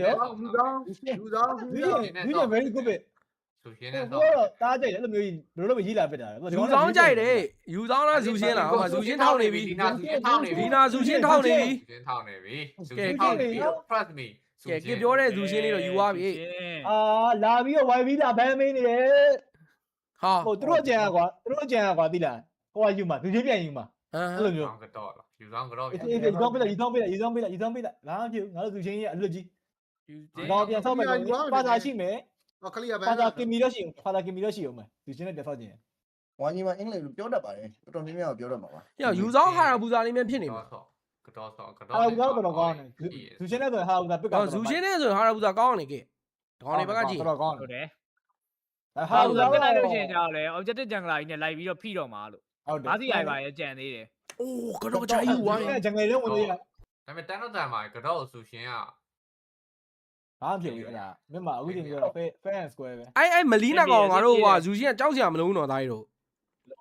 တယ်ရောလူသား very good ပဲသူရှင်းနေတော့တားကြိုက်တယ်အဲ့လိုမျိုးကြီးဘယ်လိုလုပ်ရေးလာပစ်တာလဲယူဆောင်ကြိုက်တယ်ယူဆောင်လားဇူရှင်းလားဟောဇူရှင်းထောက်နေပြီဒီနာဇူရှင်းထောက်နေပြီ trust me ကဲပြောတဲ့ဇူရှင်းလေးတော့ယူသွားပြီလာပြီးတော့ YB လာဘမ်းမင်းနေတယ်ဟာဟိုသူတို့ကြံကွာသိလားဟိုကယူမှာသူချင်းပြန်ယူမှာအဲ့လိုမျိုးကတော့ယူဆောင်ကတော့အေးယူဆောင်ပေးလိုက်လာမဖြစ်ငါတို့သူချင်းကြီးအလွတ်ကြီးတော့ပြန်ဆောက်မယ်ပါသာရှိမယ်ခလီယာဘန်ပါသာကင်မီတော့ရှိအောင်မယ်သူချင်းနဲ့ပြန်ဆောက်ခြင်းဝိုင်းကြီးမှာအင်္ဂလိပ်လိုပြောတတ်ပါတယ်တော်တော်များများပြောတတ်မှာပါဟဲ့ယူဆောင်ဟာဘူဇာလေးမျိုးဖြစ်နေမှာကတော့တော်ကောင်းတယ်သူချင်းနဲ့ဆိုဟာဘူဇာပစ်ကောင်းဇူရှင်းနဲ့ဆိုဟာဘူဇာကောင်းနေကဲကောင်းနေဘက်ကကြည့်တော်ကောင်းဟုတ်တယ်ဟာဘူဇာပြလိုက်လို့ရှိရင်ကြောက်လေ objective jungle ကြီးနဲ့လိုက်ပြီးတော့ဖိတော့မှာလို့ဘာစီရိုက်ပါရဲ့ကြံသေးတယ်အိုးကတော့ချိုင်းယူဝိုင်းဂျန်ငယ်လေးဝင်လို့ရဒါပေမဲ့တန်းတော့တန်ပါကတော့ဆူရှင်ကဘာမှဖြစ်ဘူးအဲ့ဒါမြတ်မအခုချိန်ကျတော့ fair and square ပဲအဲ့မလီနာကောင်ငါတို့ဟိုဇူရှင်းကကြောက်စရာမလုံးတော့သားရီတို့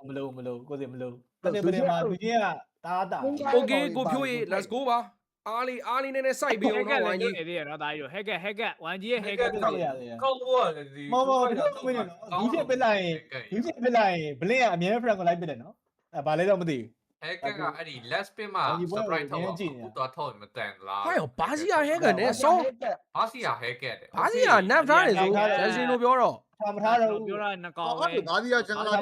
မလို့ကိုစီမလို့တနေ့မှာသူချင်းကတာโอเคကိုဖြိုးရေ let's go ပါအားလေးနဲ့စိုက်ပြီးအောင်တော့ဝိုင်းကြီးနေသေးရနော်သားရီတို့ hack ဝိုင်းကြီးရဲ့ hack ကောက်ရတယ်ကောက်ဘောဒီဒီချက်ပစ်လိုက်ဘလင်းကအမြဲ friend ကိုလိုက်ပစ်တယ်နော်အဲ့ဘာလဲတော့မသိဘူးဟဲကအဲ့ဒီ last spin မှာ surprise ထောက်တော့ထောက်မတန်လားဟဲ့ဘာစီယာဟဲကနဲ့ဆောဘာစီယာဟဲကတဲ့ဘာစီယာနပ်ထားတယ်ဆိုဂျန်ရှင်တို့ပြောတော့မထားတော့ပြောတာနှကောင်ပဲဘာစီယာဂျန်ကလာ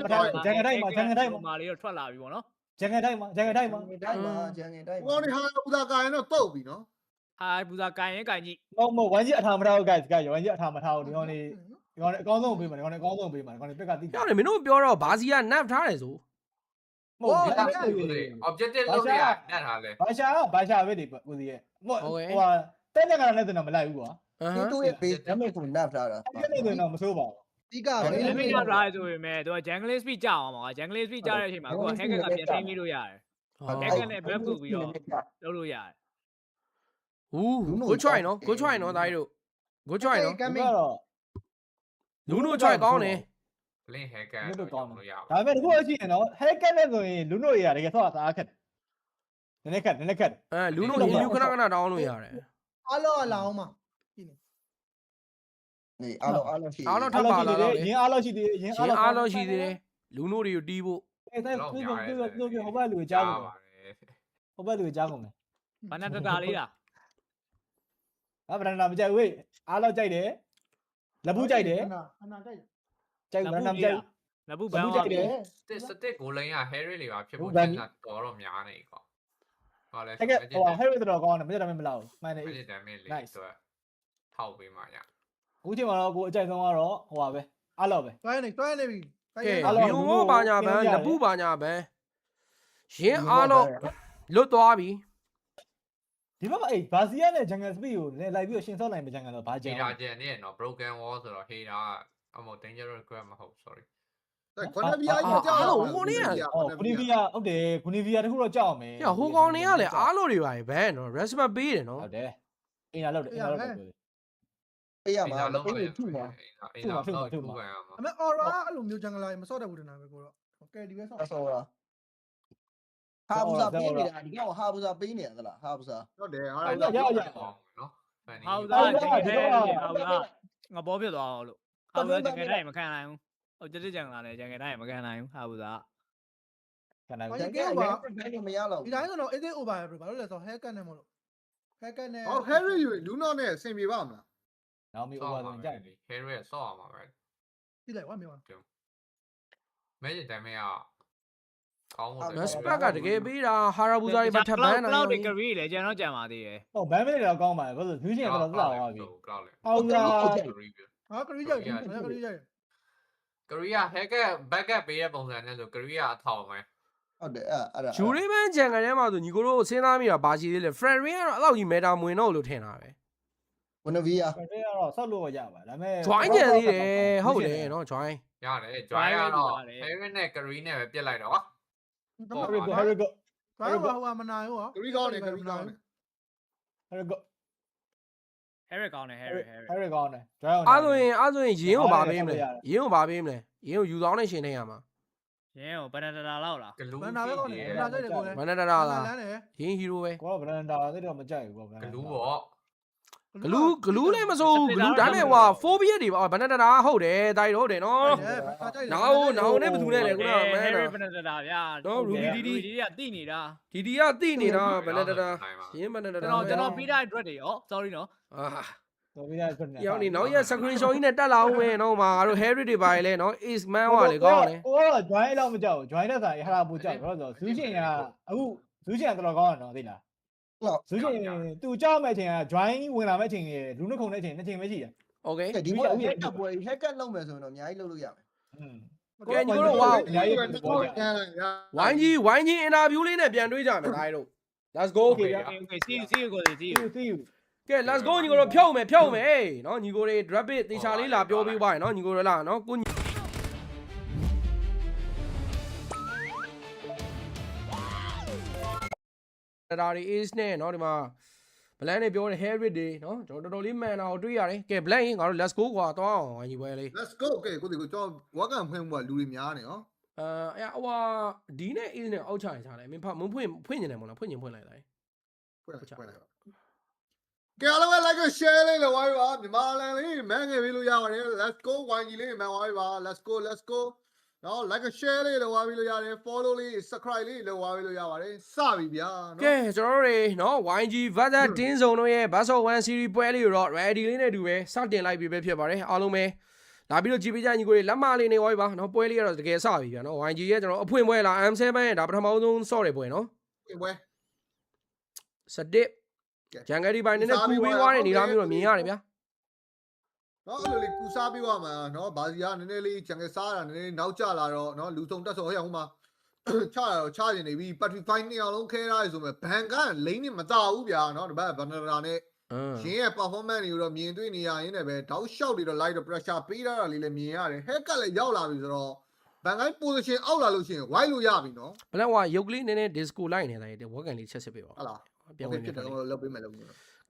ဂျန်ကတိုင်းမှာလေးတော့ထွက်လာပြီပေါ့နော်ဂျန်ကတိုင်းမှာဂျန်ကတိုင်းဟိုကောင်ဟာပူဇာကာရင်တော့တုတ်ပြီနော်ဟာပူဇာကန်ရင်ကန်ကြီးမဝမ်းကြီးအထာမထားဘူး guys ဝမ်းကြီးအထာမထားဘူးဒီကောင်လေးအကောင်းဆုံးပေးမှာဒီကောင်လေးအကောင်းဆုံးပေးမှာဒီကောင်လေးပက်ကတိပြောတယ်မင်းတို့ပြောတော့ဘာစီယာနပ်ထားတယ်ဆိုမဟုတ်ဘူး objective လုပ်ရနတ်ထားလဲဘာရှာပဲဒီကိုစီရဲ့ဟိုတဲ့တဲ့ကလည်းတော့မလိုက်ဘူးကွာဒီတို့ရဲ့ base damage ကို nerf ထားတာအဲ့ဒီတော့မဆိုးပါဘူးအဓိကပဲ limit ရထားဆိုပေမဲ့သူက jungle speed ကြောက်အောင်ပါ jungle speed ကြောက်တဲ့အချိန်မှာကိုက hacker ကပြန်ထိန်းပြီးလို့ရတယ် hacker နဲ့ buff လုပ်ပြီးတော့လုပ်လို့ရတယ်go try နော် go try နော်ဒါကြီးတို့ go try နော်ကတော့လူနို try ကောင်းတယ်လင်း hacker လို့ကောင်းလို့ရဒါပေမဲ့တခုအရှိရင်နော် hacker နဲ့ဆိုရင်လူနိုတွေကတကယ်ဆော့တာခက်နည်းနည်းခက်လူနိုရေမြူခဏတောင်းလို့ရတယ်အားလောလာအောင်မနေအားလောရှိအားလောထပ်ပါလာတော့ရင်းအားလောရှိသေးတယ်ရင်းအားလောရှိသေးတယ်လူနိုတွေကိုတီးဖို့အဲ့ဒါသူဟိုဘက်လူကြားကုန်ဟိုဘက်လူကြားကုန်မယ်ဘာနာတတာလေးလားဗရန်နာမကြိုက်ဝေးအားလောကြိုက်တယ်လက်ဘူးကြိုက်တယ်ကြိုက်ဗရန်နာမကြိုက်လက်ဘူးဘန်းကြိုက်တယ်စတစ်ကိုလိန်က Harry လေးပါဖြစ်ဖို့တက်တာတော့များနေကွာဟောလဲဟို Harry တော်ကောင်းတယ်မကြတယ်မလောက်မှန်တယ်အဲ့ဒီတမ်းလေးတော့ထောက်ပေးမှရအခုချိန်မှာတော့ကိုအကြိုက်ဆုံးကတော့ဟိုပါပဲအားလောက်ပဲတွိုင်းနေပြီကဲဘီယုံမောပါညာဘန်းလက်ဘူးပါညာဘန်းရင်းအားလောလွတ်သွားပြီဒီဘက်မှာအေးဘာစီယာနဲ့ jungle speed ကိုလိုက်ပြီးရှင်ဆော့နိုင်မှာ jungle တော့ဘာကြံဟေးတာကြံနေရနော် broken wall ဆိုတော့ဟေးတာအမော dangerous grab မဟုတ် sorry ခွန်ဗီယာကြီးကြောက်ဟိုနေရဂူနီဗီယာဟုတ်တယ်ဂူနီဗီယာတခုတော့ကြောက်မယ်ဟိုကောင်နေရလေအားလို့တွေပါဘန်းနော် respect ပေးတယ်နော်ဟုတ်တယ်အင်းလာလောက်တယ်ပေးရမှာပေးထုမှာအမေ aura အဲ့လိုမျိုး jungle မဆော့တတ်ဘူးတနာပဲကိုတော့ကဲဒီပဲဆော့ဟာဘူဇာပေးနေတာဒီကောင်ဟာဘူဇာပေးနေရသလားဟာဘူဇာဟုတ်တယ်ဟာရနော်ဟာဘူဇာငါဘောပြသွားအောင်လို့ဟာဘူဇာဂျန်ကတိုင်းမခံနိုင်ဘူးဟိုတက်တက်ဂျန်လာတယ်ဂျန်ကတိုင်းမခံနိုင်ဘူးဟာဘူဇာခံနိုင်ဘူးဂျန်ကလည်းမရတော့ဒီတိုင်းဆိုတော့ AD over ပဲဘာလို့လဲဆိုတော့ hacker နဲ့မလို့ hacker နဲ့ဟော Harry ယူလူနော့နဲ့အဆင်ပြေပါမလားနောက်မီ over ဆိုရင်ကြိုက်တယ် Harry ဆော့အောင်ပါပဲဒီလိုက်ဝမ်းမြောင်းမဲဂျင်တိုင်းမဲကကောင်းတယ် respect ကတကယ်ပေးတာဟာရာဘူဇာတွေမှာထပ်ဘန်းနိုင် cloud တွေ carry လေကျွန်တော်ကြံပါသေးတယ်ဟုတ်ဘန်းမဲတွေတော့ကောင်းပါတယ်ဘာလို့ view ရှင်ကတော့သက်သာသွားပြီ cloud လေဟုတ်လားဟာ carry ကြိုက်Korea hacker backup ပေးတဲ့ပုံစံနဲ့ဆို Korea အထောက်ပဲဟုတ်တယ်အဲ့ဒါဂျူရီမန်ဂျန်ကထဲမှာဆိုညီကိုတို့စဉ်းစားမိတာဘာရှိသေးလဲ friend ring ကတော့အဲ့လောက်ကြီး meta မဝင်တော့လို့ထင်တာပဲဝန်ဗီယာ friend ring ကတော့ဆောက်လို့ရပါဒါပေမဲ့ join ကြသေးတယ်ဟုတ်တယ်နော် join ရတယ် join ကတော့ Harry နဲ့ Korea နဲ့ပဲပြစ်လိုက်တော့ Harry go Harry go ဘာဟိုမနိုင်ဘူးဟော Korea ကောင်းတယ် Korea ကောင်းတယ် Harry go Harry ကောင်းတယ် Harry ကောင်းတယ် join အားဆိုရင်ရင်းကိုပါပေးမလဲရင်းကိုပါပေးမလဲရင်းကိုယူဆောင်နဲ့ရှင်နေရမှာရင်းကိုဘန်နာတာလောက်လားဘန်နာပဲကောင်းတယ်ဘန်နာကြိုက်တယ်ကိုလည်းဘန်နာတာလားရင်းဟီးရိုးပဲကိုကဘန်နာသိတော့မကြိုက်ဘူးပေါ့ဂလူးပေါ့ ဂလူးလည်းမစိုးဂလူးဒါပေမဲ့ဟွာဖိုးဘီယက်တွေပါဘဏ္ဍတာဟုတ်တယ်တိုင်းဟုတ်တယ်နော်နောင်နဲ့ဘသူနဲ့လဲခုနမန်းနော် ဘဏ္ဍတာဗျာ နော်ရူဘီဒီ ဒီကတိနေတာ ဒီကတိနေတာဘဏ္ဍတာရင်းဘဏ္ဍတာ ကျွန်တော်ပြီးတဲ့ address တွေရော sorry နော် အာ တော်ပြီလားခွနဲ့ ရောက်နေနောက်ရ screen shot ကြီးနဲ့တက်လာအောင်ပဲနော်မှာငါတို့ Harry တွေပါလေနော် Ace Man ဟွာလေကောင်းတယ် ကိုကတော့ join လောက်မကြောက်ဘူး join တဲ့ဆိုင်ဟာပူကြောက်တော့ဆိုဇူးရှင်ကအခုဇူးရှင်ကတော့ကောင်းတယ်နော်သိလား ဟုတ် ဇူးရှင်သူကြောက်မဲ့ချိန်က join ဝင်လာမဲ့ချိန်ကြီးလူနှုတ်ခုံတဲ့ချိန်နှစ်ချိန်ပဲရှိတယ် Okay ဒီပွဲဟက်ကပွဲ hacker လုပ်မယ်ဆိုရင်တော့အများကြီးလုပ်လို့ရမယ် ကဲညီတို့ဝါ အများကြီးပေါ်ကြ ဝိုင်းကြီးအင်တာဗျူးလေးနဲ့ပြန်တွေးကြမယ်ဒါတို့ Let's go okay see you ကိုsee you သိယူ ကဲ let's go ညီကိုတို့ဖြုတ်မယ်နော်ညီကိုတွေ drop it တေချာလေးလာပြောပေးပါရနော်ညီကိုတို့လာနော်ကိုဒါရီ ace နဲ့နော်ဒီမှာ blank နဲ့ပြောတဲ့ Harry တွေနော်ကျွန်တော်တော်တော်လေးမှန်တာကိုတွေ့ရတယ်ကဲ blank ငါတို့ let's go ကွာတော့အောင်ညီပွဲလေး let's go ကဲကိုဒီကိုကျွန်တော်ဝါကန်ဖွင့်မှုကလူတွေများနေနော် ဟိုဒီနဲ့ ace နဲ့အောက်ချရင်ချလိုက်မင်းမဖွင့်နေတယ်မို့လားဖွင့်ဖွင့်လိုက်လိုက် ဖွင့်လိုက်ကဲအားလုံး like share လေးလို့ဝိုင်းပါမြန်မာလန်လေးမန်းငယ်ပေးလို့ရပါတယ် let's go ဝိုင်းကြီးလေးမန်းဝိုင်းပါ let's go နော် like share လေးလို့ဝိုင်းပြီးလို့ရတယ် follow လေး subscribe လေးလို့ဝိုင်းပြီးလို့ရပါတယ်စပြီဗျာနော် ကဲကျွန်တော်တို့တွေနော် YG Vazza တင်းစုံတို့ရဲ့ Bass of 1 series ပွဲလေးကိုတော့ ready လေးနဲ့တူပဲစတင်လိုက်ပြီပဲဖြစ်ပါတယ်အားလုံးပဲလာပြီးတော့ကြည့်ပေးကြညီကိုတွေလက်မလေးနေဝိုင်းပါနော်ပွဲလေးကတော့တကယ်စပြီဗျာနော် YG ရဲ့ကျွန်တော်အဖွင့်ပွဲလား M7 ရဲ့ဒါပထမဆုံး ဆော့တယ်ပွဲနော် ပွဲ စတစ်ဂျန်ဂရီပိုင်းနဲ့ပူပြီးွားတဲ့နေသားမျိုးတော့မြင်ရတယ်ဗျာ နော်အဲ့လိုလေးကူစားပြီးသွားမှာနော်ဘာစီကနည်းနည်းလေးဂျန်ကစားတာနည်းနည်းနောက်ကျလာတော့နော်လူစုံတက်ဆိုဟဲ့ဟိုမှာချတာတော့ချနေပြီ battery 5နှစ်အောင်လုံးခဲထားရဆိုမဲ့ဘန်ကလိမ့်နေမတာဘူးဗျာနော်ဒီဘက်ဘန်နရာနဲ့ရင်းရဲ့ performance တွေကိုတော့မြင်တွေ့နေရရင်လည်းပဲတောက်လျှောက်တွေတော့ light တော့ pressure ပေးတာလေးလည်းမြင်ရတယ် hack ကလည်းရောက်လာပြီဆိုတော့ဘန်ကိုင်း position အောက်လာလို့ရှိရင် wide လို့ရပြီနော် ဘလက်ဝါရုပ်ကလေးနည်းနည်း disco လိုက်နေတာရဲ့ဝက်ကန်လေးချက်စစ်ပေးပါ ဟုတ်လား ပြန်ဝင် ဖြစ်တယ်လောက်ပေးမယ်လို့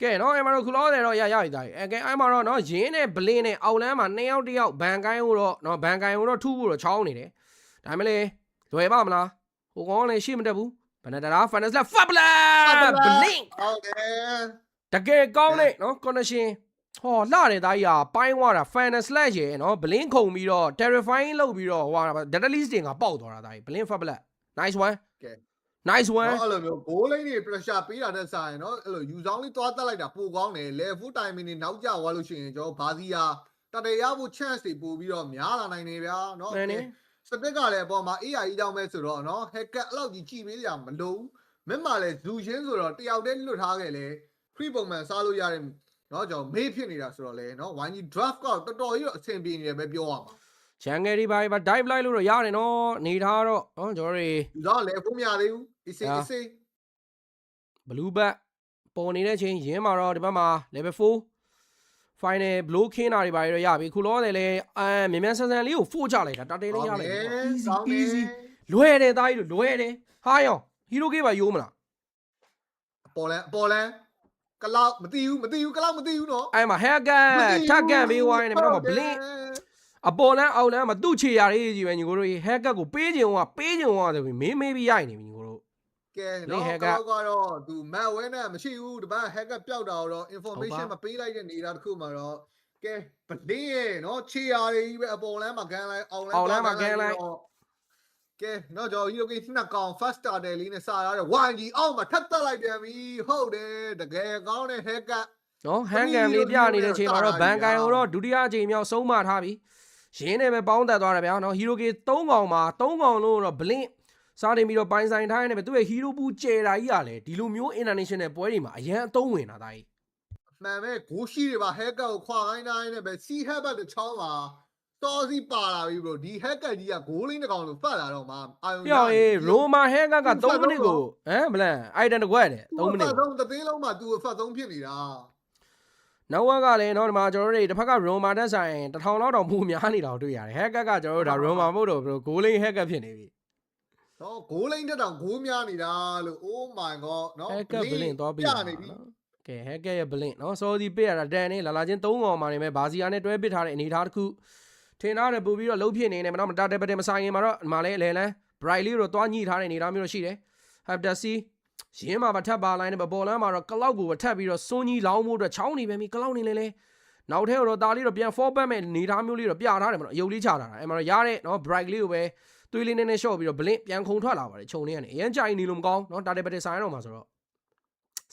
ကဲနော်အဲ့မှာတော့ခုလောတယ်တော့ရပြီသားကြီးကဲအဲ့မှာတော့နော်ရင်းနဲ့ဘလင်းနဲ့အောက်လန်းမှာ2ယောက်1ယောက်ဘန်ကိုင်းကိုတော့နော်ဘန်ကိုင်းကိုတော့ထူးဖို့တော့ချောင်းနေတယ်ဒါမှမဟုတ်လွယ်ပါမလားဟိုကောင်လည်းရှိမတက်ဘူးဘယ်နဲ့တာဖန်နက်စ်လက်ဖတ်ပလာဘလင်း ဟုတ်တယ် တကယ်ကောင်းတဲ့နော် connection ဟောလှတယ်သားကြီးอ่ะပိုင်းသွားတာ final slash ရယ်နော်ဘလင်းခုံပြီးတော့ terrifying လုပ်ပြီးတော့ဟိုဟာ data list တင်ကပေါက်သွားတာသားကြီးဘလင်း fat black nice one nice one အဲ့လိုမျိုး goal line တွေ pressure ပေးတာနဲ့စာရင်နော်အဲ့လိုယူဆောင်လေးသွားတက်လိုက်တာပိုကောင်းတယ် level timing တွေနောက်ကျသွားလို့ရှိရင်ကျွန်တော်ဘာစီယာတတရဖို့ chance တွေပို့ပြီးတော့များလာနိုင်နေဗျာနော်စပစ်ကလည်းအပေါ်မှာ AI ကြီးကြောင်းပဲဆိုတော့နော် hacker အဲ့လောက်ကြီးကြည့်ပေးကြမလို့မင်းမှလည်းဇူရှင်းဆိုတော့တယောက်တည်းလွတ်ထားခဲ့လေ free ပုံမှန်စားလို့ရတဲ့နော်ကျွန်တော်မေးဖြစ်နေတာဆိုတော့လေနော် YG draft ကတော်တော်ကြီးတော့အဆင်ပြေနေတယ်ပဲပြောရမှာဂျန်ငယ်ဒီပါ dive လိုက်လို့တော့ရတယ်နော်နေထားတော့နော်ကျွန်တော်တွေ ယူဆောင်လည်းဖို့မရသေးဘူးအစီ blue bat ပေါ်နေတဲ့ချိန်ရင်းမှာတော့ဒီဘက်မှာ level 4 final blow ခင်းတာတွေပါရရပြီခုလောတယ်လေမြန်ဆန်ဆန်လေးကိုဖို့ချလိုက်တာတတဲလေးရလိုက် easy လွယ်တယ်သားကြီးလွယ်တယ်ဟာယောဟီရိုကေးပါယိုးမလား ပေါ်လန်ကလောက်မသိဘူးကလောက်မသိဘူးနော် အဲ့မှာ hacker ထက်ကန်ပေးဝိုင်းနေမှာတော့ blink အပေါ်လန်းအောက်လန်းမှာသူ့ချေရလေးကြီးပဲညီကိုတို့ hacker ကိုပေးခြင်းဆိုပြီးမေးပြီးရိုက်နေပြီညီကိုတို့ ကဲတော့ကတော့သူ map ဝဲနဲ့မရှိဘူးတပတ် hacker ပျောက်တာတော့ information မပေးလိုက်တဲ့နေတာတခုမှာတော့ကဲဗလင်းရဲ့နော်ချေရလေးကြီးပဲအပေါ်လန်းမှာကန်လိုက်အောက်လန်းမှာကန်လိုက်ကဲတော့ကျွန်တော်ဒီလိုကိနှစ်ကောင် first starter လေးနဲ့စာရတဲ့ YG အောက်မှာထပ်တက်လိုက်ပြန်ပြီဟုတ်တယ်တကယ်ကောင်းတဲ့ hacker နော်ဟန်ကန်လေးပြနေတဲ့ချိန်မှာတော့ဘန်ကန်ကိုတော့ဒုတိယအချိန်မြောက်ဆုံးမထားပြီရင်းနဲ့ပဲပေါင်းတက်သွားတယ်ဗျာနော်ဟီရိုကေ3ကောင်မှာ3ကောင်လုံးတော့ဘလင်းစားနေပြီးတော့ပိုင်းဆိုင်ထားနေပဲသူ့ရဲ့ဟီရိုပူကျဲတာကြီးကလည်းဒီလိုမျိုး international ပွဲတွေမှာအရန်အသုံးဝင်တာဒါကြီးမှန်ပဲဂိုးရှိတွေပါ hacker ကိုခွာခိုင်းတိုင်းနဲ့ပဲ C hacker တစ်ချောင်းမှာတော်စီပါလာပြီ bro ဒီ hacker ကြီးကဂိုးလေးတစ်ကောင်လို့ဖတ်လာတော့မှအာယုံပြောင်းရေးရိုမာ hacker က3မိနစ်ကိုဘလန် item တကွက်တယ်3မိနစ်သုံးတသိန်းလုံးမှာ तू ဖတ်သုံးဖြစ်နေတာနောက်ဝက်ကလည်းတော့ဒီမှာကျွန်တော်တို့တစ်ဖက်က Roma တက်ဆိုင်1000လောက်တောင်မှုများနေတာတွေ့ရတယ် hacker ကကျွန်တော်တို့ဒါ Roma မဟုတ်တော့ဘူး goal line hacker ဖြစ်နေပြီတော့ goal line တက်တောင် goal များနေတာလို့ oh my god နော် hacker blink သွားပြီကဲ hacker ရဲ့ blink နော် sorry ပေးရတာတန်နေလာချင်း3ကောင်မှနေမဲ့ဘာစီယာနဲ့တွဲပစ်ထားတဲ့အနေထားတစ်ခုထင်ထားတယ်ပို့ပြီးတော့လှုပ်ဖြစ်နေတယ်မတော့မတတဲ့ပတဲ့မဆိုင်ရင်မှာတော့ဒီမှာလဲအလဲလန်း bright လေးတော့တွားညှိထားတဲ့အနေထားမျိုးတော့ရှိတယ် have to see ရင်းမှာပါထပ်ပါလိုက်နေပေါ်လမ်းမှာတော့ကလောက်ကိုထပ်ပြီးတော့စွန်ကြီးလောင်းမှုအတွက်ချောင်းနေပြန်ပြီကလောက်နေလေနောက်ထဲတော့တာလေးတော့ပြန် fall back မဲ့နေသားမျိုးလေးတော့ပြထားတယ်မနော်အယုတ်လေးချတာအဲ့မှာတော့ရတဲ့နော် bright လေးကိုပဲသွေးလေးနဲ့ short ပြီးတော့ blink ပြန်ခုန်ထွက်လာပါတယ်ခြုံနေကနေအရင်ကြိုင်နေလို့မကောင်းနော်တာတယ်ပတေဆိုင်တော့မှာဆိုတော့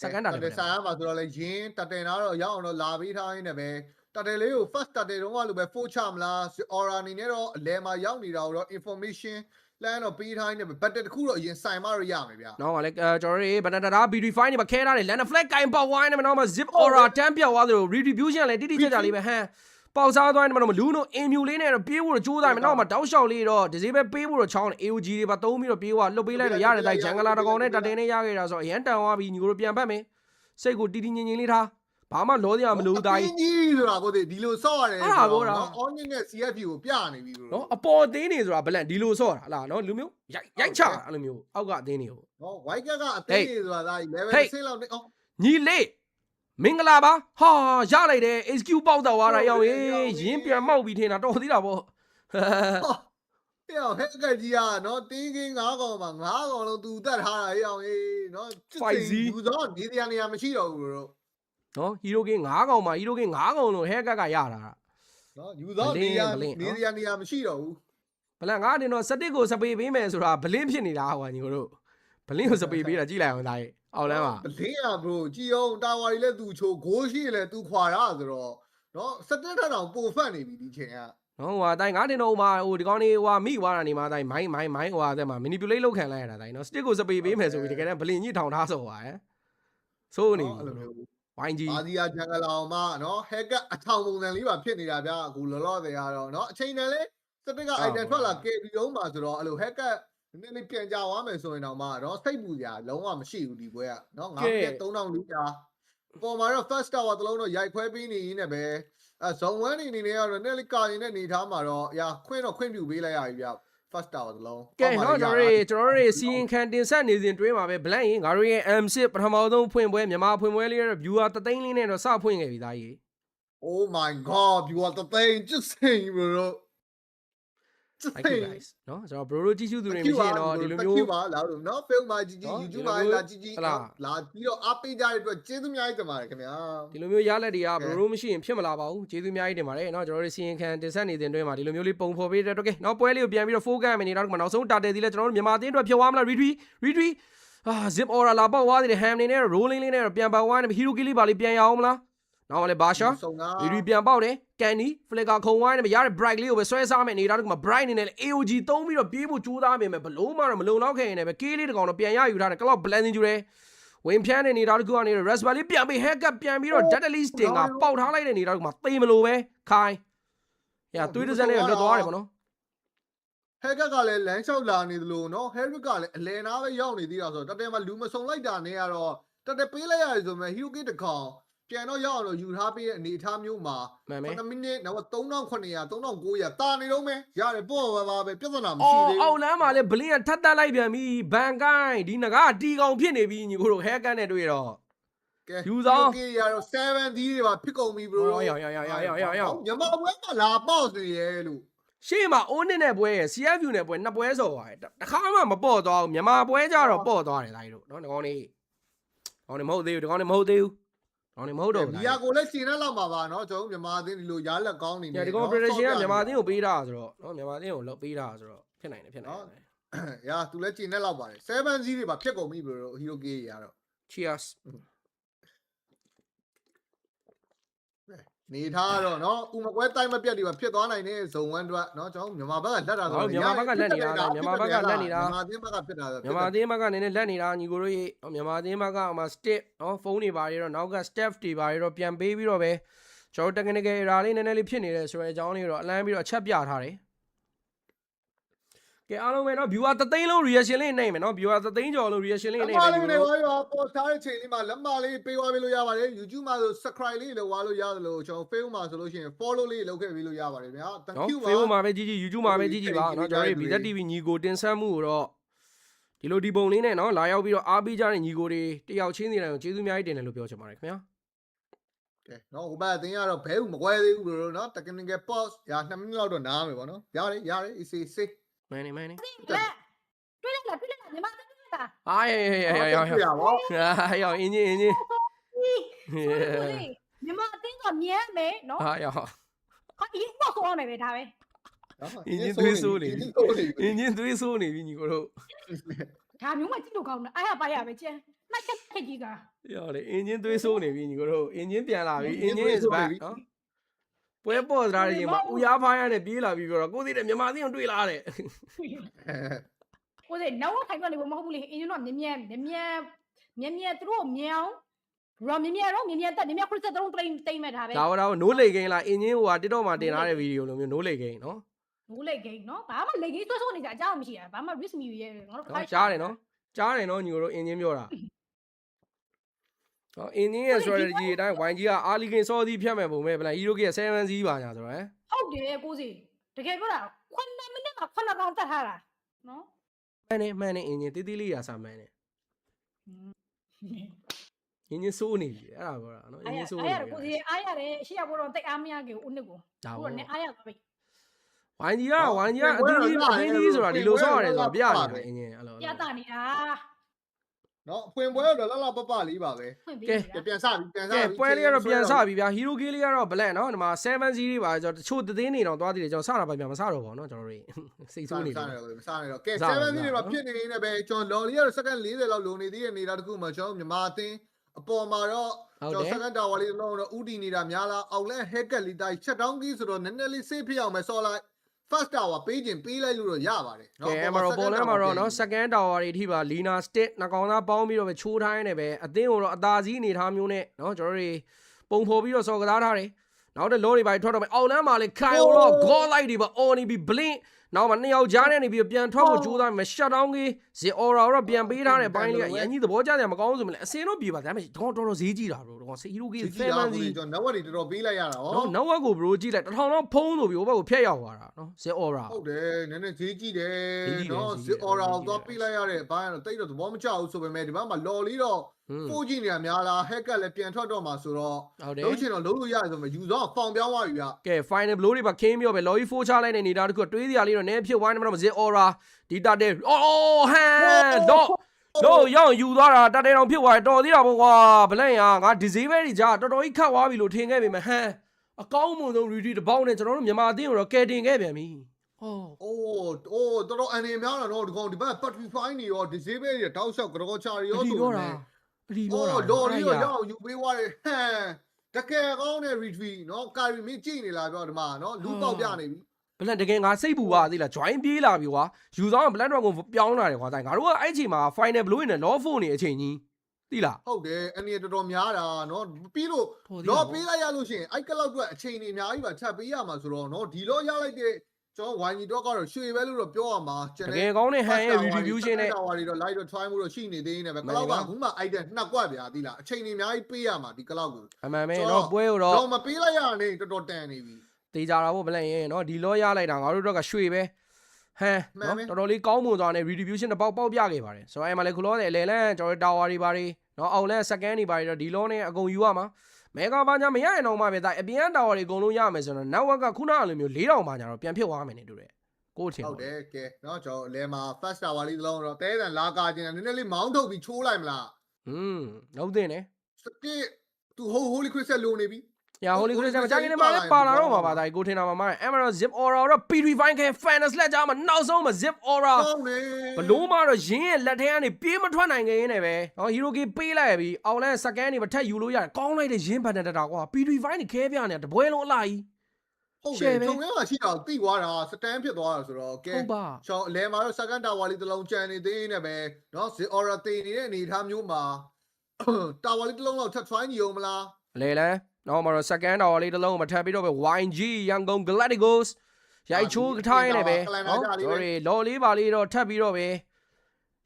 စကန်တာတယ် ဆိုင်ရမှာဆိုတော့လေရင်းတတယ်နာတော့ရောက်အောင်တော့လာပြီးထားရင်းနဲ့ပဲတတယ်လေးကို first တတယ်တုန်းကလိုပဲ 4 ချမလား aura အနေနဲ့တော့အလဲမှာရောက်နေတာတော့ information လမ်းတော့ပေးထားရင်းနဲ့ပဲ but တခုတော့အရင်ဆိုင်မရရမယ်ဗျာနော်လေကျွန်တော်တို့ဘန်တာတာ beautify နေပါခဲထားတယ် land flag ကင်ပေါက်ဝိုင်းနေမှာနော် zip aura တန်းပြောက်သွားသလို retribution လည်းတိတိကျကျလေးပဲဟမ်ပေါက်စားသွားနေမှာတော့လူနိုအင်မြူလေးနဲ့တော့ပြေးဖို့တော့ကြိုးစားမယ်နောက်မှာတောက်လျှောက်လေးတော့ဒီစေးပဲပေးဖို့တော့ချောင်း AOG တွေပါသုံးပြီးတော့ပြေးသွားလှုပ်ပေးလိုက်တော့ရတယ်တိုက်ဂျန်ဂလာတကောင်နဲ့တတင်နဲ့ရခဲ့တာဆိုတော့အရန်တန်သွားပြီးညီကိုတို့ပြန်ဖက်မယ်စိတ်ကိုတီတီငင်ငင်လေးထားဘာမှလောစရာမလိုတိုင်းကြီးဆိုတာကိုဒီလိုဆော့ရတယ်နော် online နဲ့ CFP ကိုပြနေပြီလို့နော်အပေါ်အသေးနေဆိုတာဗလန်ဒီလိုဆော့တာဟလားနော်လူမျိုးရိုက်ချအဲ့လိုမျိုးအောက်ကအသေးနေကိုနော် white ကအသေးနေဆိုတာဒါ level 6လောက်နေအောင်ညီလေးမင်္ဂလာပါဟာရလိုက်တယ် HQ ပေါက်တော့သွားတာရောက်ရင်းပြန်မောက်ပြီးထင်တာတော်သေးတာပေါ့ဟဲ့ဟဲ့ကကြီးอ่ะเนาะတင်းကင်း9កောင်မှာ9កောင်လုံးသူတတ်ထားတာဟဲ့အောင်เนาะယူတော့နေတရားနေရာမရှိတော့ဘူးလို့နော်ဟီရိုကင်း9កောင်မှာဟီရိုကင်း9កောင်လုံးဟဲ့ကရတာနော်ယူတော့နေရာမရှိတော့ဘူးဘလန်ငါတင်တော့စတစ်ကိုစပေပေးမယ်ဆိုတာဘလင်းဖြစ်နေတာဟိုညီတို့ဘလင်းကိုစပေပေးတာကြည့်လိုက်အောင်သားရဲ့အောက်လမ်းမှာဘလင်းอ่ะ bro ကြည်အောင်တာဝါကြီးလဲသူချိုဂိုးရှိလဲသူခွာတာဆိုတော့နော်စတစ်ထက်တောင်ပိုဖတ်နေပြီဒီချိန်ကနော်ဟိုအတိုင်းငါတင်တော့ဟိုမှာဟိုဒီကောင်းလေးဟိုမိသွားတာနေမှာအတိုင်းမိုင်းဟိုအတိုင်းမှာ manipulate လုပ်ခံလိုက်ရတာတိုင်းနော်စတစ်ကိုစပေပေးမယ်ဆိုပြီးတကယ်တမ်းဘလင်းကြီးထောင်ထားဆိုပါဟဲ့ဆိုးနေပြီဝိုင်းကြီးဘာဒီယာဂျန်ဂလာအောင်မနော်ဟက်ကအထောင်ပုံစံလေးပါဖြစ်နေတာဗျအခုလောလောဆယ်ကတော့နော်အချိန်နဲ့လေစတစ်က item ထွက်လာ KB အောင်ပါဆိုတော့အဲ့လိုဟက်ကနည်းနည်းပြန်ကြသွားမယ်ဆိုရင်တော့မှနော်စိတ်ပူစရာလုံးဝမရှိဘူးဒီပွဲကနော်9ရက်3400ပေါ်မှာတော့ first tower တလုံးတော့ရိုက်ခွဲပေးနေရင်းနဲ့ပဲဇုံ1နေနေကတော့နည်းနည်းကာရင်နဲ့နေထားမှာတော့ခွင့်ပြူပေးလိုက်ရပြီဗျ first tower တလုံးကဲနော်ကျွန်တော်တို့စီရင်ခံတင်ဆက်နေစဉ်တွင်းမှာပဲ blank ရင်ငါတို့ရဲ့ M6 ပထမဆုံးဖွင့်ပွဲမြန်မာဖွင့်ပွဲလေးရတော့ viewer 3သိန်းလေးနဲ့တော့စဖွင့်ခဲ့ပြီသားကြီး Oh my god viewer 3သိန်း just saying bro Thank you guys နော်ကျွန်တော် bro တို့ကြည့်ရှုသူတွေမရှိရင်တော့ဒီလိုမျိုးပါလာလို့နော် film မှာကြည့် YouTube မှာလာကြည့်လာပြီးတော့အားပေးကြတဲ့အတွက်ကျေးဇူးအများကြီးတင်ပါတယ်ခင်ဗျာဒီလိုမျိုးရလက်တွေက bro တို့မရှိရင်ဖြစ်မလာပါဘူးကျေးဇူးအများကြီးတင်ပါတယ်နော်ကျွန်တော်တို့စီရင်ခံတင်ဆက်နေတဲ့တွင်းမှာဒီလိုမျိုးလေးပုံဖော်ပေးတဲ့တော့ကဲနောက်ပွဲလေးကိုပြန်ပြီးတော့ focus မယ်နေတော့နောက်ဆုံး target ဒီလဲကျွန်တော်တို့မြန်မာအသင်းအတွက်ဖြစ်သွားမလား retreat zip aura လာပေါက်သွားတဲ့ ham နေနဲ့ rolling လေးနဲ့တော့ပြန်ပေါက်သွားနေ hero kill လေးပါလေးပြန်ရအောင်မလားနောက်လည်းဘာရှာဒီပြန်ပေါက်တယ်ကန်နီဖလစ်ကာခုံဝိုင်းနဲ့ရတဲ့ bright လေးကိုပဲဆွဲစားမယ်နေတာတော့ကမှ bright နေနဲ့ AOG သုံးပြီးတော့ပြေးဖို့ကြိုးစားမယ်ဘလုံးမှတော့မလုံလောက်ခဲ့ရင်လည်းပဲကေးလေးတကောင်တော့ပြန်ရယူထားတယ် cloud blending ကျူတယ်ဝင်ဖြန်းနေနေတာတကူကနေ raspberry ပြန်ပြီး hack ပြန်ပြီးတော့ deadly sting ကပေါက်ထားလိုက်တဲ့နေတာတော့ကမှသေမလို့ပဲခိုင်းရသွေးတစ်စက်နဲ့လွတ်သွားတယ်ပေါ့နော် hack ကလည်းလမ်းလျှောက်လာနေသလိုနော် Harry ကလည်းအလဲနာပဲရောက်နေသေးတာဆိုတော့တတဲမှာလူမဆုံလိုက်တာနဲ့ကတော့တတဲပေးလိုက်ရတယ်ဆိုမှ hero kit တကောင်ပြန်တော့ရောက်တော့ယူထားပေးတဲ့အနေအထားမျိုးမှာ9မိနစ်နောက်3900 3900တာနေတော့မယ်ရတယ်ပေါ့ပါပဲပြဿနာမရှိသေးဘူးအော်လမ်းမှာလေဘလင်းကထပ်တက်လိုက်ပြန်ပြီဘန်ကိုင်းဒီငကားတီကောင်ဖြစ်နေပြီညီကိုတို့ဟဲကန်နဲ့တွေ့တော့ယူဆောင်ကေရတော့7ဒီတွေပါဖြစ်ကုန်ပြီ bro ရောက်မြန်မာပွဲကလာပေါ့နေရဲလို့ရှေ့မှာအိုးနှစ်နဲ့ပွဲရယ် CFU နဲ့ပွဲနှစ်ပွဲစော်ပါတယ်တခါမှမပေါ့သွားဘူးမြန်မာပွဲကြတော့ပေါ့သွားတယ်သားကြီးတို့နော်ဒီကောင်နေမဟုတ်သေးဘူးဒီကောင်နေမဟုတ်သေးဘူးအောင်နေမဟုတ်တော့ဘူးဒီဟာကိုလည်းရှင်းတဲ့လောက်မှာပါเนาะကျွန်တော်မြန်မာအသင်းဒီလိုရားလက်ကောင်းနေတယ်ဒီကောင် operation ကမြန်မာအသင်းကိုပေးတာဆိုတော့เนาะမြန်မာအသင်းကိုလောက်ပေးတာဆိုတော့ဖြစ်နိုင်တယ်ရာသူလည်းရှင်းတဲ့လောက်ပါတယ်7 0တွေပါဖြစ်ကုန်ပြီဘရိုဟီရိုကေရတော့ cheers နေထားတော့เนาะဥမကွဲတိုင်းမပြတ်တွေပါဖြစ်သွားနိုင်တဲ့ဇုံ1အတွက်เนาะကျွန်တော်မြန်မာဘက်ကလက်တာဆိုတော့မြန်မာဘက်ကလက်နေတာမြန်မာဘက်ကလက်နေတာမြန်မာအသင်းဘက်ကဖြစ်တာမြန်မာအသင်းဘက်ကနည်းနည်းလက်နေတာညီကိုတို့ရေမြန်မာအသင်းဘက်ကမှာ stick เนาะဖုန်းတွေပါရတော့နောက်က staff တွေပါရတော့ပြန်ပေးပြီးတော့ပဲကျွန်တော် technical error လေးနည်းနည်းလေးဖြစ်နေတယ်ဆိုတဲ့အကြောင်းလေးတော့အလန်းပြီးတော့အချက်ပြထားတယ်ကဲအားလုံးပဲเนาะ viewer 3သိန်းလုံး reaction လေးနိုင်မယ်เนาะ viewer 3သိန်းကျော်လုံး reaction လေးနိုင်မယ်ဒီလိုပေါ်ထားတဲ့ချိန်လေးမှာလက်မလေးပေးသွားပေးလို့ရပါတယ် YouTube မှာဆို subscribe လေးလုပ်သွားလို့ရတယ်လို့ကျွန်တော် Facebook မှာဆိုလို့ရှိရင် follow လေးလုပ်ခဲ့ပေးလို့ရပါတယ်ဗျာ thank you ပါ Facebook မှာပဲကြည့် YouTube မှာပဲကြည့်ပါเนาะကျွန်တော်တို့ BZ TV ညီကိုတင်ဆက်မှုကိုတော့ဒီလိုဒီပုံလေးနဲ့เนาะလာရောက်ပြီးတော့အားပေးကြတဲ့ညီကိုတွေတယောက်ချင်းစီတိုင်းကိုကျေးဇူးအများကြီးတင်တယ်လို့ပြောချင်ပါတယ်ခင်ဗျာကဲเนาะဟိုဘက်အသင်းကတော့ဘဲဦးမကွဲသေးဘူးလို့เนาะ technical pause 2 မိနစ်လောက်တော့နားမယ်ပေါ့เนาะရတယ် easy မင်းနေတွေ့လိုက်လားညီမတွေ့လိုက်လား哎呀，要人家，你妈顶个面没喏，哎呀，我说没他呗，人家对手呢，人家对手呢，比你个头，他明白记录高呢，哎呀爸呀，没见，那这太几个，要嘞，人家对手呢，比你个头，人家变了，人家也是白啊。不也报啥的嘛？乌鸦爬呀的比了比个，估计这မြန်မာ定对啦的。我说那我看过你我们后面因为那面都喵，然后面但面或者都对没他呗。然后努力给啦，因为我这道嘛电脑的 video 里面努力给喏。努力给喏，爸妈累给多少你家家不是啊？爸妈 risk 米耶，我都家人喏，你个因为表啦。因为说的是，但关键啊，阿里跟扫地片面不没，本来一路给7C吧，伢子哎。好的，估计这个不啦，困难刚在他啦，喏。买呢，因为弟弟里也上买呢。因为收你，哎呀不啦，因为收你。哎呀，估计哎呀嘞，现在不让带阿米亚给我那个，我那哎呀个呗。玩家，弟是吧？你楼上的是吧？别的，因为呀，大你啊！နော်ဖွင့်ပွဲတော့လှလှပပလေးပါပဲပြန်စပြီ ပွဲလေးကတော့ပြန်စပြီဗျာ Hero Key လေးကတော့ black เนาะဒီမှာ7 series ပါကျွန်တော်တချို့သတင်းတွေတော့သွားသေးတယ်ကျွန်တော်စတာပဲပြန်မစတော့ပါเนาะကျွန်တော်တို့စိတ်ဆိုးနေတယ်စနေတော့ကဲ7 series တော့ဖြစ်နေနေပဲကျွန်တော် lolly ကတော့ second 40လောက်လုံနေသေးတဲ့နေတာတခုမှကျွန်တော်မြန်မာအသင်းအပေါ်မှာတော့ကျွန်တော် second tower လေးလုံးတော့ဥတီနေတာများလားအောက်လဲ haircut လေးတိုက်ချက်တောင်းကြီးဆိုတော့နည်းနည်းလေး safe ဖြစ်အောင်ပဲဆော်လိုက်first tower ပေးခြင်းပေးလိုက်လို့တော့ရပါတယ်เนาะကဲမှာတော့ပေါ်လဲမှာတော့เนาะ second tower တွေအထိပါ Lina stick နှကောင်သားပေါင်းပြီးတော့ပဲချိုးထားရနေပဲအသင်းကိုတော့အသာစီးအနေထားမျိုးနဲ့เนาะကျွန်တော်တို့ပုံဖော်ပြီးတော့စော်ကစားထားတယ်နောက်တဲ့ low တွေပါထွက်တော့မယ်အောက်လမ်းမှာလေခိုင်တော့ goal light တွေပါ on နေပြီး blink နောက်မှာနှစ်ယောက်ကြားနဲ့နေပြီးပြန်ထွက်ဖို့ကြိုးစားမယ် shut down ကြီး zero aura တော့ပြန်ပေးထားတဲ့ဘိုင်းလေးကအရင်ကြီးသဘောကျတယ်မကောင်းဆိုမလဲအစင်တော့ပြေပါဒါပေမဲ့တော်တော်ဈေးကြီးတာဘရိုတော့ Hero Key 7 စီကျွန်တော် network တွေတော်တော်ပေးလိုက်ရတာဟော နော် network ကို bro ကြည့်လိုက်1000တော့ဖုံးလို့ပြီးဟိုဘက်ကိုဖျက်ရောက်သွားတာနော် zero aura ဟုတ်တယ်နည်းနည်းဈေးကြီးတယ်နော် zero aura ကိုတော့ပေးလိုက်ရတဲ့ဘိုင်းကတော့တိတ်တော့သဘောမကျဘူးဆိုပေမဲ့ဒီဘက်မှာ lolly တော့ပို့ကြည့်နေတာများလား haircut လည်းပြန်ထွက်တော့မှာဆိုတော့လုံးချင်တော့လုံးလို့ရတယ်ဆိုမှယူဆောင်ဖောင်ပြောင်းသွားပြီဗျကဲ final blow တွေပါခင်းပြီးတော့ပဲ lolly 4ချလိုက်တဲ့နေတာတခုတွေးစရာလေးတော့နည်းဖြစ်ဝိုင်းနေမှာတော့ zero aura ဒီတာတဲ့အော်ဟန်တော့ရောက်ယူသွားတာတတဲတောင်ဖြစ်သွားတယ်တော်သေးတာပေါ့ကွာဗလန့်ရငါ disable တွေကြာတော်တော်ကြီးခတ်သွားပြီလို့ထင်ခဲ့ပေမဲ့ဟန်အကောင်းမွန်ဆုံး retreat တစ်ပေါက်နဲ့ကျွန်တော်တို့မြန်မာအသင်းကိုတော့ကယ်တင်ခဲ့ပြန်ပြီဟောတော်တော်အနေများတာတော့ဒီကောင်ဒီဘက် petrify နေရော disable တွေတောက်လျှောက်ကြောချရီရောဆိုနေတော်ရီရောရောက်ယူပေးသွားတယ်ဟန်တကယ်ကောင်းတဲ့ retreat နော်ကာရီမင်းကြည့်နေလားပြောဒီမှာနော်လူပေါက်ပြနေပြီဘလန်တကယ်ငါစိတ်ပူပါသေးလား join ပြေးလာပြီကွာယူဆောင်က Black Dragon ကိုပြောင်းလာတယ်ကွာတိုင်ငါတို့ကအဲ့အချိန်မှာ final blow နဲ့ law 4နေအချိန်ကြီးသိလားဟုတ်တယ်အနေတော်တော်များတာနော်ပြီးလို့ law ပေးလိုက်ရလို့ရှိရင်အဲ့ကလောက်အတွက်အချိန်ကြီးအများကြီးပါချက်ပေးရမှာဆိုတော့နော်ဒီ law ရလိုက်တဲ့ကျွန်တော်ဝိုင်းကြီးတော့ကတော့ရွှေပဲလို့တော့ပြောရမှာတကယ်ကောင်းတဲ့ hand ရဲ့ retribution နဲ့ tower တွေတော့ light တော့ try မှုတော့ရှိနေသေးနေပဲကလောက်ကအခုမှအဲ့တဲ့နှစ်ကွက်ဗျာသိလားအချိန်ကြီးအများကြီးပေးရမှာဒီကလောက်ကိုအမှန်ပဲတော့ပွဲတော့မပေးလိုက်ရနေတော်တော်တန်နေပြီတေးကြတာပေါ့ဗလန်ရဲ့နော်ဒီလောရလိုက်တာငါတို့တော့ကရွှေပဲဟမ်နော်တော်တော်လေးကောင်းမွန်သွားတယ် retribution တစ်ပေါက်ပေါက်ပြခဲ့ပါတယ်ဆိုတော့အဲ့မှာလေခုလောတဲ့အလဲလန်းကျွန်တော် tower တွေပါတယ်နော်အောင်လန်း second တွေပါတယ်တော့ဒီလောနဲ့အကုန်ယူရမှာမဲကာဘာညာမရရင်တော့မှပဲဒါအပြင် tower တွေအကုန်လုံးရမယ်ဆိုတော့ network ကခုနကလိုမျိုး4000ဘာညာတော့ပြန်ဖြစ်သွားမယ်နေတူတယ်ကိုထင်ဟုတ်တယ်ကဲနော်ကျွန်တော်အလဲမှာ first tower လေးတစ်လုံးတော့တဲတန်လာကာကျင်နည်းနည်းလေးမောင်းထုတ်ပြီးချိုးလိုက်မလားလုံးသိနေစတစ်သူ holy crystal လိုနေပြီညာ holy crystal မကြခင်မှာလည်းပါလာတော့မှာပါဒါကိုထင်တာမှာ emerald zip aura တော့ purify ခံ finance လက်ကြားမှာနောက်ဆုံးမှာ zip aura ဘလို့မှတော့ရင်းရဲ့လက်ထဲကနေပြေးမထွက်နိုင်ခင်နေပဲဟော hero key ပေးလိုက်ပြီအောင်လဲ second တွေမထက်ယူလို့ရတယ်ကောင်းလိုက်တဲ့ရင်းဘန်တတာကွာ purify နေခဲပြနေတာတပွဲလုံးအလားကြီးဟုတ်တယ်ခြုံထဲမှာရှိတာတိသွားတာစတန်ဖြစ်သွားတာဆိုတော့ကဲရှောင်းအလဲမှာတော့ second tower လေးတစ်လုံးကျန်နေသေးနေပဲเนาะ zip aura တည်နေတဲ့အနေအထားမျိုးမှာ tower လေးတစ်လုံးတော့ထပ် try ညီအောင်မလားလဲလဲနောက်မှာတော့ second tower လေးတစ်လုံးကိုမထပ်ပြီးတော့ပဲ YG Yangon Galacticos ရိုက်ချိုးထိုင်းနေပဲနော်sorry လော်လေးပါလေးတော့ထပ်ပြီးတော့ပဲ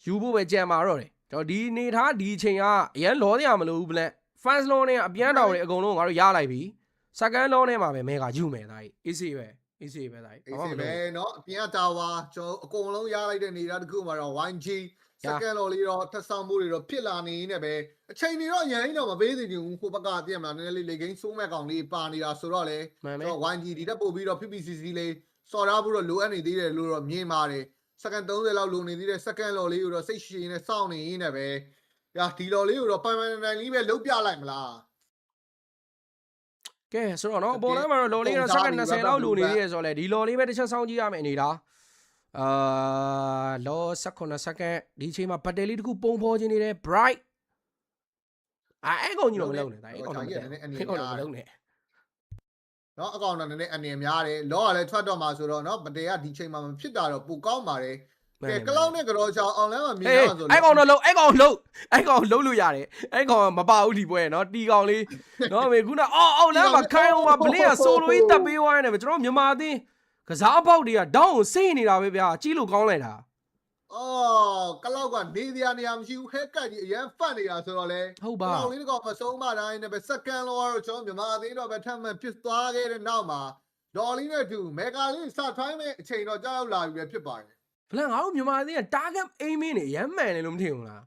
ယူဖို့ပဲကြံမှာတော့တယ်ကျွန်တော်ဒီနေထားဒီအချိန်ကအရန်လောရမလို့ဘူးဗလက် fans လုံးနဲ့အပြန်တော်တွေအကုန်လုံးငါတို့ရလိုက်ပြီ second လုံးနဲ့မှာပဲမဲကယူမယ်ဒါကြီး easy ပဲဒါကြီး easy ပဲเนาะအပြင်တာဝါကျွန်တော်အကုန်လုံးရလိုက်တဲ့နေတာတခုမှာတော့ YG second လော်လေးတော့ထပ်ဆောင်မှုတွေတော့ဖြစ်လာနေနေပဲအချိန်တွေတော့အရင်တော့မပေးသေးဘူးဟိုဘက်ကတည်မလားနည်းနည်းလေးလေကိန်းစိုးမဲ့ကောင်လေးပါနေတာဆိုတော့လေတော့ YG ဒီတက်ပို့ပြီးတော့ PPCC လေးစော်ရဖို့တော့လိုအပ်နေသေးတယ်လို့တော့မြင်ပါတယ် second 30လောက်လိုနေသေးတယ် second လော်လေးကိုတော့စိတ်ရှည်နဲ့စောင့်နေရင်းနဲ့ပဲညာဒီလော်လေးကိုတော့ပိုင်နိုင်လေးပဲလုတ်ပြလိုက်မလား ကဲဆိုတော့နော်အပေါ်ထဲမှာတော့လော်လေးကတော့ second 20လောက်လိုနေသေးတယ်ဆိုတော့လေဒီလော်လေးပဲတစ်ချက်စောင့်ကြည့်ရမယ်အနေလားလော်19 second ဒီအချိန်မှာဘတ်တယ်လေးတစ်ခုပုံဖော်ခြင်းနေတယ် bright အဲ့ကောင်ကြီးတော့မလုံးနဲ့ဒါအဲ့ကောင်တော့မလုံးနဲ့နော်အကောင်တော့နည်းနည်းအနေများတယ်လောကလည်းထွက်တော့မှာဆိုတော့နော်ဗတေကဒီချိန်မှာမဖြစ်တာတော့ပိုကောင်းပါတယ်ကဲကလောက်နဲ့ကြောချောင်းအောင်လမ်းမှာမြင်ရဆိုလို့အဲ့ကောင်တော့လုံးအဲ့ကောင်လုံးလို့ရတယ်အဲ့ကောင်မပါဘူးဒီပွဲနော်တီကောင်လေးနော်မေခုနအောင်လမ်းမှာခိုင်းအောင်မှာဘလင်းကဆိုလိုကြီးတက်ပေးသွားနေတယ်ကျွန်တော်မြန်မာအသင်းကစားပေါက်တွေကတောင်းကိုစိတ်နေတာပဲဗျာကြီးလို့ကောင်းလိုက်တာကလောက်ကနေတရားနေရာမရှိဘူးဟက်ကတ်ကြီးအရန်ဖတ်နေတာဆိုတော့လေဟုတ်ပါလောက်လေးတကောင်မဆုံးမတိုင်းနဲ့ပဲ second လောတော့ကျွန်တော်မြန်မာအသင်းတော့ပဲထပ်မှန်ဖြစ်သွားခဲ့တဲ့နောက်မှာဒေါ်လေးနဲ့တူမေဂါလေးစထိုင်းမဲ့အချိန်တော့ကြောက်လာပြီပဲဖြစ်ပါတယ်ဘလန်ငါတို့မြန်မာအသင်းက target aim နေရမ်းမှန်တယ်လို့မထင်ဘူးလာ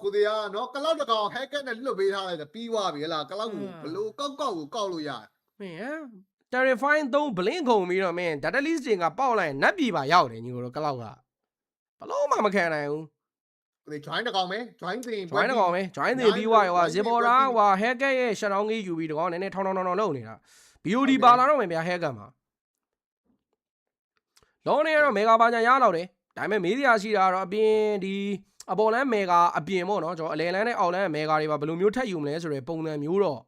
းကိုတရားနော်ကလောက်တကောင်ဟက်ကတ်နဲ့လွတ်ပေးထားလိုက်တယ်ပြီးသွားပြီဟလားကလောက်ကိုဘလို့ကောက်လို့ရတယ်မင်း terrifying 3ဘလင်းခုံပြီးတော့မင်း data list တွေကပေါက်လိုက်နတ်ပြည်ပါရောက်တယ်ညီကိုတို့ကလောက်ကဘလုံးမှမခံနိုင်ဘူးဒီ join တကောင်ပဲ join တင် join တကောင်ပဲ join တင်ပြီးွားရောဇေဘော်ရာဟွာ hacker ရဲ့ shutdown ကြီးယူပြီးတကောင်နည်းနည်းထောင်းလုပ်နေတာ BOD ပါလာတော့မယ်ဗျာ hacker မှာလုံးနေတော့ mega ပါညာရတော့တယ်ဒါပေမဲ့မေးစရာရှိတာတော့အပြင်ဒီအပေါ်လန်း mega အပြင်ပေါ့နော်ကျွန်တော်အလဲလန်းနဲ့အောက်လန်း mega တွေပါဘယ်လိုမျိုးထပ်ယူမလဲဆိုတဲ့ပုံစံမျိုးတော့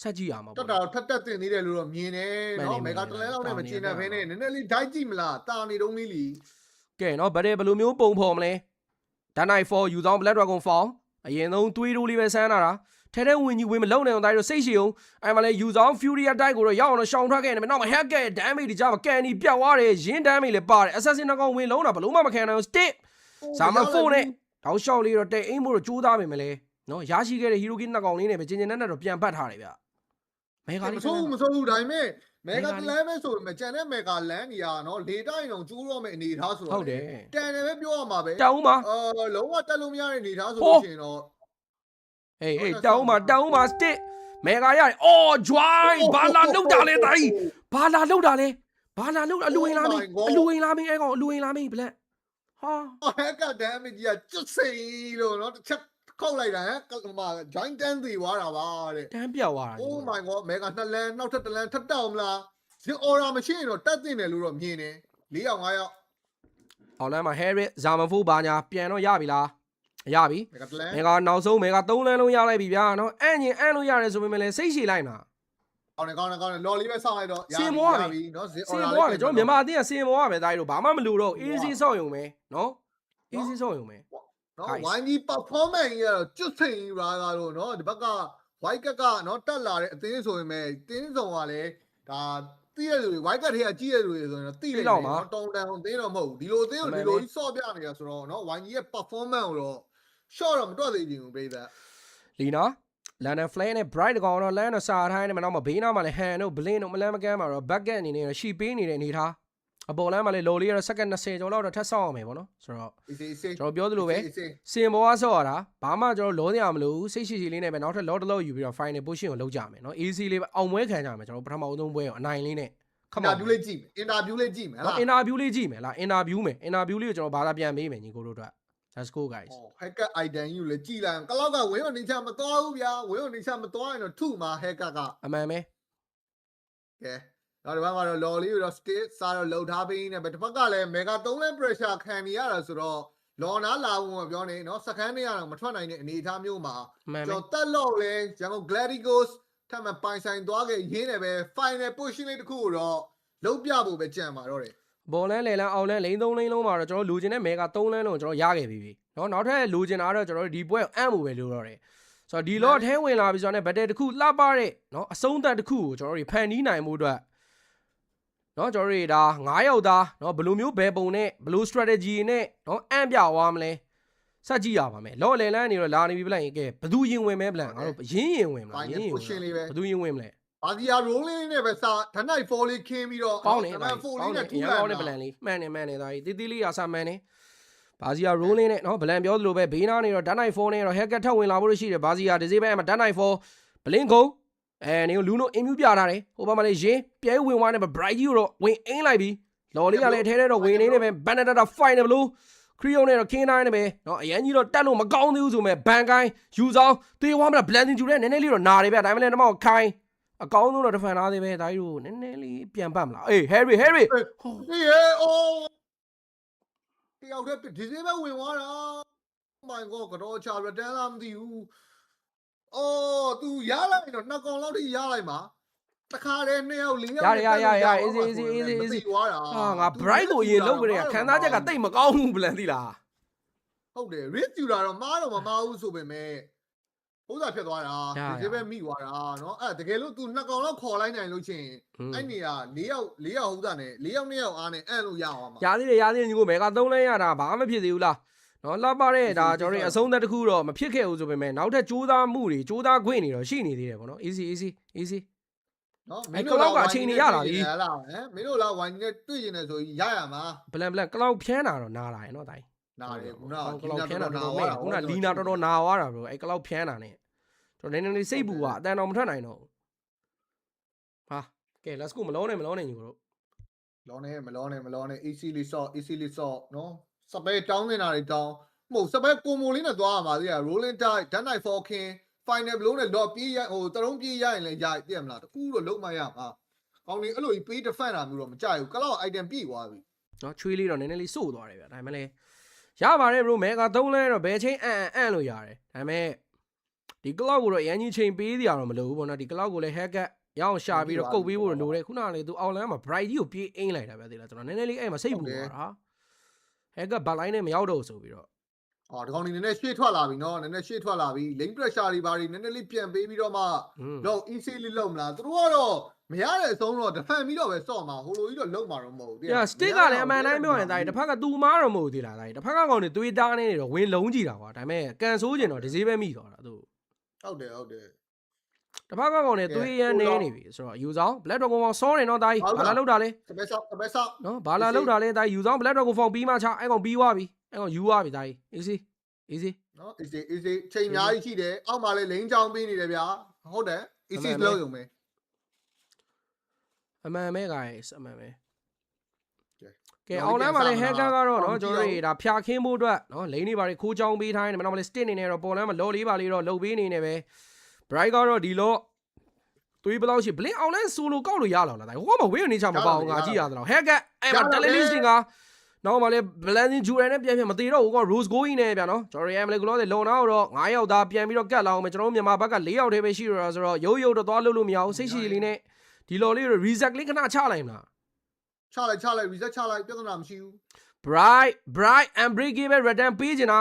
ဆက်ကြည့်ရမှာပေါ့တော်တော်ထပ်တင်သေးတယ်လို့တော့မြင်တယ်နော် mega တလဲလောက်နဲ့မကျင်တဲ့ဖင်းနဲ့နည်းနည်းလေးဓာတ်ကြည့်မလားတာနေတုံးလေးလီကဲနော်ဗတ်တယ်ဘယ်လိုမျိုးပုံဖော်မလဲ Danai for ယူဆောင် Black Dragon Form အရင်ဆုံးသွေးတိုးလေးပဲဆန်းလာတာထဲထဲဝင်ကြီးဝင်မလုံနေအောင်တိုင်းတော့စိတ်ရှိအောင်အဲ့မှာလဲယူဆောင် Fury Attack ကိုတော့ရောက်အောင်ရှောင်ထွက်ခဲ့နေမယ်နောက်မှာ Hacker damage ဒီကြမှာကန်နီပြတ်သွားတယ်ရင်း damage လည်းပါတယ် Assassin ကောင်ဝင်လုံးတာဘလုံးမခံနိုင်ဘူး Stick ဇာမန်4နဲ့တောက်လျှောက်လေးတော့တဲ့အိမ်မို့တော့ကြိုးစားမိမယ်လေနော်ရရှိခဲ့တဲ့ Hero King နှစ်ကောင်လေးနဲ့ပဲကျင်နဲ့တော့ပြန်ပတ်ထားတယ်ဗျမေဂါလေးမဆိုးဘူးဒါပေမဲ့မေဂါလမ်းပဲဆိုရင်ကျန်တဲ့မေဂါလမ်းနေရနော်လေတိုင်းအောင်ကျိုးတော့မယ့်အနေထားဆိုတော့ဟုတ်တယ်တန်တယ်ပဲပြောရမှာပဲတောင်းပါလုံးဝတက်လို့မရတဲ့အနေထားဆိုလို့ရှိရင်တော့ဟေးတောင်းပါ stick မေဂါရတယ်အော် joy ဘာလာလောက်တာလဲတိုင်းဘာလာလောက်တာလဲဘာလာလောက်အလူဝင်လာမင်းအဲ့ကောင်အလူဝင်လာမင်းဘလက်ဟာဟက်ကဒမ်မကြီးကကျွတ်စိလို့နော်တစ်ချက်ခောက်လိုက်တာဟမ်မှာ join တန်းသေးသွားတာပါတဲ့တန်းပြောက်သွားတာ Oh my god မေဂါနှစ်လန်းနောက်ထပ်တစ်လန်းထပ်တောက်မလားဒီ aura မရှိရင်တော့တက်တင်တယ်လို့တော့မြင်တယ်4ယောက်5ယောက်အော်လမ်းမှာ Harry ဇာမန်ဖိုးဘာညာပြန်တော့ရပြီလားရပြီမေဂါနောက်ဆုံးမေဂါ3လန်းလုံးရလိုက်ပြီဗျာနော်အန်လို့ရတယ်ဆိုပေမဲ့လည်းစိတ်ရှည်လိုက်မှာကောင်းတယ်လော်လေးပဲဆောက်လိုက်တော့ရပြီနော်စင်မောရပြီကျွန်တော်မြန်မာအသင်းကစင်မောရမယ်ဒါကြီးတော့ဘာမှမလိုတော့ easy ဆောက်ရုံပဲနော် easy ဆောက်ရုံပဲနော် YG performance ကြီးကတော့ကျွတ်စိန်ရာကတော့နော်ဒီဘက်က white cat ကနော်တက်လာတဲ့အသင်းဆိုရင်ပဲတင်းဆောင်ကလည်းဒါသိရလူတွေ white cat တွေကကြီးရလူတွေဆိုရင်တော့သိလိုက်တယ်နော်တုံတန်အောင်တင်းတော့မဟုတ်ဘူးဒီလိုအသင်းကိုဒီလိုကြီးဆော့ပြနေတာဆိုတော့နော် YG ရဲ့ performance ကိုတော့ short တော့မတွက်သေးဘူးပြည်သက်လီနော်လန်ဒန်ဖလဲနဲ့ bright ကောင်တော့လန်တော့စာထိုင်းနေမှာတော့မဘေးနားမှာလည်းဟန်တို့ဘလင်းတို့မလန်းမကန်းမှာတော့ bucket အနေနဲ့ရှီပေးနေတဲ့အနေထားအပေါ်လမ်းမှာလေလော်လေးကတော့ second 20ကျော်လောက်တော့ထပ်ဆောက်အောင်မယ်ပေါ့နော်ဆိုတော့ကျွန်တော်ပြောသလိုပဲစင်ပေါ်ကဆောက်ရတာဘာမှကျွန်တော်လောစရာမလိုဘူးစိတ်ရှိရှိလေးနဲ့ပဲနောက်ထပ်လော်တလို့ယူပြီးတော့ final position ကိုလုပ်ကြမယ်နော် AC လေးပဲအောင်ပွဲခံကြမယ်ကျွန်တော်ပထမဆုံးပွဲကိုအနိုင်လေးနဲ့ခမောင် interview လေးကြည့်မယ် interview လေးကြည့်မယ်လား interview လေးကြည့်မယ်လား interview လေးကိုကျွန်တော်ဘာသာပြန်ပေးမယ်ညီကိုတို့အတွက် let's go guys hacker item ယူလေကြည့်လိုက်အောင်ကလောက်ကဝင်းဝင်နေချမသွားဘူးဗျာဝင်းဝင်နေချမသွားရင်တော့ထုမှာ hacker ကအမှန်ပဲကဲတော့ဒီဘက်မှာတော့လော်လေးကိုတော့ state စားတော့လှုပ်ထားပေးနေပဲတစ်ဖက်ကလည်း mega 3လဲ pressure ခံနေရတာဆိုတော့လော်နာလာဝင်ပြောနေနော်စကန်နေရတော့မထွက်နိုင်တဲ့အနေအထားမျိုးမှာကျွန်တော်တက်လို့လဲရန်ကုန် Gladicos ထပ်မပိုင်ဆိုင်သွားခဲ့ရင်းနေပဲ final position လေးတစ်ခုကိုတော့လုံးပြဖို့ပဲကြံပါတော့တယ်ဘော်လန်းလေလန်းအောင်လန်းလိန်3လိန်လုံးမှာတော့ကျွန်တော်လူချင်တဲ့ mega 3လန်းလုံးကျွန်တော်ရခဲ့ပြီနော်နောက်ထပ်လူချင်တာတော့ကျွန်တော်ဒီပွဲအံ့မှုပဲလို့တော့တယ်ဆိုတော့ဒီလော့ထဲဝင်လာပြီဆိုတော့ battle တစ်ခုလှပတဲ့နော်အဆုံးသက်တစ်ခုကိုကျွန်တော်တို့ဖန်တီးနိုင်မှုအတွက်နော်ကျွန်တော်တို့ဒါ9ယောက်သားနော်ဘယ်လိုမျိုးဘယ်ပုံနဲ့ဘယ်လို strategy နဲ့နော်အံ့ပြသွားမလဲစကြည့်ရပါမယ်လော့လေလန်းနေတော့လာနေပြီဗလန်ကဲဘသူရင်ဝင်မဲဗလန်ငါတို့ရင်းဝင်မလားရင်းဘသူရင်ဝင်မလဲဘာစီယာ rolling နဲ့ပဲစာဓာတ်နိုင်4လေးခင်းပြီးတော့ကောင်းတယ်4လေးနဲ့ထူလာတယ် plan လေးမှန်တယ်ဒါကြီးတီးလေးရစာမှန်တယ်ဘာစီယာ rolling နဲ့နော်ဗလန်ပြောသလိုပဲဘေးနားနေတော့ဓာတ်နိုင်4နဲ့တော့ hacker ထပ်ဝင်လာဖို့ရှိတယ်ဘာစီယာဒီစေးပိုင်းမှာဓာတ်နိုင်4ဘလင်းကုန်းနေလူနိုအင်မြူပြထားတယ်ဟိုဘက်မှာလည်းရင်းပြဲဝင်သွားနေပဲ bright ကြီးကိုတော့ဝင်အင်းလိုက်ပြီး လော်လေးကလည်းအထဲထဲတော့ဝင်နေနေပဲဘန်နတာတာ final blue ခရီယုံနဲ့တော့ခင်းတိုင်းနေပဲနော်အရင်ကြီးတော့တက်လို့မကောင်းသေးဘူးဆိုမဲ့ဘန်ကိုင်းယူဆောင်သေဝါမလား blessing ကျူတဲ့နည်းနည်းလေးတော့နာတယ်ဗျဒါမှမဟုတ်လည်းတော့ခိုင်းအကောင်းဆုံးတော့ defend သားသေးပဲဒါကြီးတို့နည်းနည်းလေးပြန်ပတ်မလားအေး Harry ဟေးဟေးအိုးတယောက်တည်းဒီစေးပဲဝင်သွားတာ my god ကတော့ချာရတန်းလားမသိဘူးအော် तू ရလိုက်တော့နှစ်ကောင်လောက်ထိရလိုက်မှာတခါတည်း2ယောက်4ယောက်ရ easy သွားတာ ဟာငါ bright ကိုရေလောက်ကြတဲ့ခံစားချက်ကတိတ်မကောင်းဘူးဘလန်သိလား ဟုတ်တယ် risk ယူတာတော့မားတော့မမားဘူးဆိုပေမဲ့ဥစ္စာဖြစ်သွားတာဒီပဲမိသွားတာเนาะအဲ့တကယ်လို့ तू နှစ်ကောင်လောက်ခေါ်လိုက်နိုင်လို့ချင်းအဲ့နေရာ4ယောက်ဥစ္စာနဲ့4ယောက်2ယောက်အားနဲ့အံ့လို့ရအောင်မှာရသေးတယ်ညီကိုမဲက3လဲရတာဘာမှမဖြစ်သေးဘူးလားနော်လှပတဲ့ဒါကျွန်တော်တို့အဆုံးသက်တစ်ခုတော့မဖြစ်ခဲ့ဘူးဆိုပေမဲ့နောက်ထပ်ကြိုးစားမှုတွေကြိုးစားခွင့်တွေတော့ရှိနေသေးတယ်ပေါ့နော် easy နော် မင်းတို့ကအချိန်နေရလာပြီဟမ်မင်းတို့လာဝိုင်းနဲ့တွေ့ကျင်တယ်ဆိုရင်ရရမှာဘလန်ကလောက်ဖျန်းတာတော့နားလာရနော်တိုင်းနားတယ်ခုနက ကလောက်ဖျန်းတာတော့မဲခုနလီနာတော်တော်နာသွားတာဘရိုအဲ့ကလောက်ဖျန်းတာ ਨੇ ကျွန်တော်နည်းနည်းစိတ်ပူကအတန်တော်မထွက်နိုင်တော့ဟာကဲ let's go မလုံးနဲ့ညီကိုတို့မလောနဲ့ easily sort နော်စပယ်တောင်းနေတာတွေတောင်းမဟုတ်စပယ်ကိုမိုလေးနဲ့သွားရမှာသေးရ rolling die done night for king final blow နဲ့တော့ပြေးရဟိုတလုံးပြေးရရင်လည်းရသိရမလားတခုတော့လုံးမရပါကောင်းနေအဲ့လိုကြီးပေး defend တာမျိုးတော့မကြိုက်ဘူးကလောက် item ပြည့်သွားပြီနော်ချွေးလေးတော့နည်းနည်းလေးစို့သွားတယ်ဗျဒါပေမဲ့လည်းရပါတယ် bro မဲက3လဲတော့ဘယ်ချိန်အံ့လို့ရတယ်ဒါပေမဲ့ဒီ cloud ကိုတော့အရင်ကြီးချိန်ပေးစရာတော့မလိုဘူးပေါ့နော်ဒီ cloud ကိုလည်း hack ရအောင်ရှာပြီးတော့ကုတ်ပေးဖို့လိုတယ်ခုနကလေသူ online မှာ bright ကြီးကိုပြေးအိမ်လိုက်တာဗျသိလားကျွန်တော်နည်းနည်းလေးအဲ့မှာစိတ်ပူသွားတာ hack ဘတ်လိုင်းနဲ့မရောက်တော့ဆိုပြီးတော့အော်ဒီကောင်နေနည်းနည်းရှေ့ထွက်လာပြီနော်နည်းနည်းရှေ့ထွက်လာပြီ lane pressure တွေဘာတွေနည်းနည်းလေးပြန်ပေးပြီးတော့မှတော့ easy လေးလုံးမလားသူတို့ကတော့မရတဲ့အဆုံးတော့ defend ပြီးတော့ပဲစော့မှာဟိုလိုကြီးတော့လုံးမှာတော့မဟုတ်ဘူး။ Yeah stick ကလည်းအမှန်တိုင်းပြောရင်ဒါတစ်ဖက်ကသူမားတော့မဟုတ်သေးလားဒါတစ်ဖက်ကကောင်တွေသွေးတားနေတော့ဝင်လုံးကြည့်တာကွာဒါပေမဲ့ကန်ဆိုးကျင်တော့ဒီဈေးပဲမိသွားတာသူဟုတ်တယ်တစ်ဖက်ကကောင်တွေသွေးရမ်းနေနေပြီဆိုတော့ယူဆောင် black dragon ကောင်စောနေတော့ဒါကြီးဘာလာလောက်တာလဲတပက်ဆော့နော်ဘာလာလောက်တာလဲဒါယူဆောင် black dragon ဖောင်ပြီးမှချအဲ့ကောင်ပြီးသွားပြီအဲ့ကောင်ယူသွားပြီဒါကြီး easy နော် easy ချိန်အများကြီးရှိတယ်အောက်မှာလည်းလိန်ချောင်းပေးနေတယ်ဗျာဟုတ်တယ် easy လုံးရုံပဲအမှန်ပဲ guys အမှန်ပဲကဲ online မှာလည်း hacker ကတော့เนาะကျွန်တော်တို့ဒါဖြာခင်းဖို့အတွက်เนาะလိန်တွေပါတွေခိုးချောင်းပေးထားတယ်မနော်မလေး stick နေနေတော့ပေါ်လမ်းမှာလော်လေးပါလေးတော့လှုပ်ပေးနေနေပဲ bright ကတော့ဒီလော့သွေးဘလောက်ရှိ blink online solo ကောက်လို့ရလာလားဒါဟိုမှာဝေးနေချမှာပါအောင်ငါကြည့်ရသလား hacker အဲ့မှာ telelisting ကနောက်မှလည်း blending jewel နဲ့ပြန်မသေးတော့ဘူးက rose going နဲ့ဗျာနော်ကျွန်တော် AM လေကလောတဲ့လုံနာတော့9ယောက်သားပြန်ပြီးတော့ကတ်လာအောင်မယ်ကျွန်တော်တို့မြန်မာဘက်က4ယောက်တည်းပဲရှိတော့ဆိုတော့ရုပ်တော့သွားလို့မရအောင်စိတ်ရှိလေးနဲ့ဒီလော်လေးကို reset လေးခဏချလိုက်မလားချလိုက် reset ချလိုက်ပြဿနာမရှိဘူး bright unbreakable return ပေးချင်တာ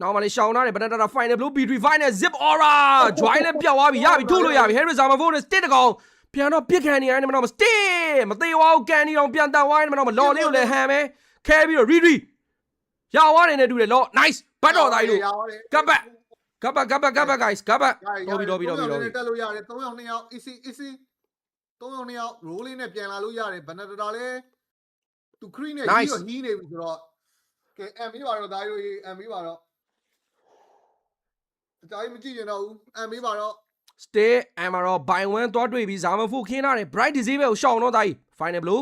နောက်မှလည်းရှောင်းထားတယ် banana final blue b3 final zip aura join နဲ့ပြောက်သွားပြီရပြီထုတ်လို့ရပြီ Harry Zama phone နဲ့ stick တကောင်ပြန်တော့ပြစ်ခံနေရတယ်မနော် stick မသေးပါဘူးကန်နေအောင်ပြန်တန်သွားတယ်မနော်လော်လေးကိုလည်းဟန်ပဲခဲပြီးတော့ re ရသွားတယ်နဲ့တူတယ်လော် nice ဘတ်တော်သားကြီးလို့ကပ် guys ကပ်တော်ပြီတက်လို့ရတယ်3ယောက်2ယောက် easy 3ယောက်2ယောက် roll လေးနဲ့ပြန်လာလို့ရတယ် banana လည်းသူ green နဲ့ကြီးတော့ဟီးနေပြီဆိုတော့ကဲ MB ပါတော့ဒါရိုး MB ပါတော့အကြိုက်မကြည့်ရင်တော့ MB ပါတော့ stay amaro by 1သွားတွေ့ပြီးဇာမဖူခင်းထားတယ် bright disable ကိုရှောင်းတော့သားကြီး final blue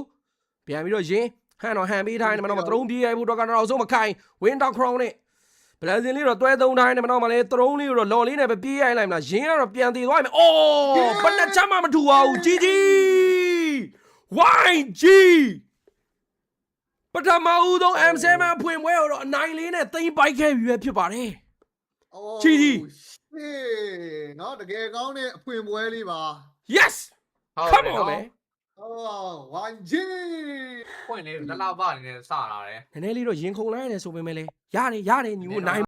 ပြန်ပြီးတော့ရင်းဟန်တော့ဟန်ပေးထားတယ်မနော်မသုံးပြေးရိုက်ဖို့တော့ကတော့ဆုံးမခိုင် win down crown နဲ့ blazing လေးတော့တွဲသုံးထားတယ်မနော်မလေးသုံးလေးကိုတော့လော်လေးနဲ့ပဲပြေးရိုက်လိုက်မလားရင်းကတော့ပြန်သေးသွားပြီအော်ဘယ်နဲ့ချမှမထူပါဘူးကြီး YG ပထမဦးဆုံး M7 ဖွင့်ပွဲတော့အနိုင်လေးနဲ့သိမ်းပိုက်ခဲ့ပြီပဲဖြစ်ပါတယ်ကြီးနော်တကယ်ကောင်းတဲ့အဖွင့်ပွဲလေးပါ yes come on man YG ဖွင့်နေတလောက်ပါနေစလာတယ်နည်းနည်းလေးတော့ရင်ခုန်လိုက်ရတယ်ဆိုပေမဲ့လေရတယ်ညီကိုနိုင်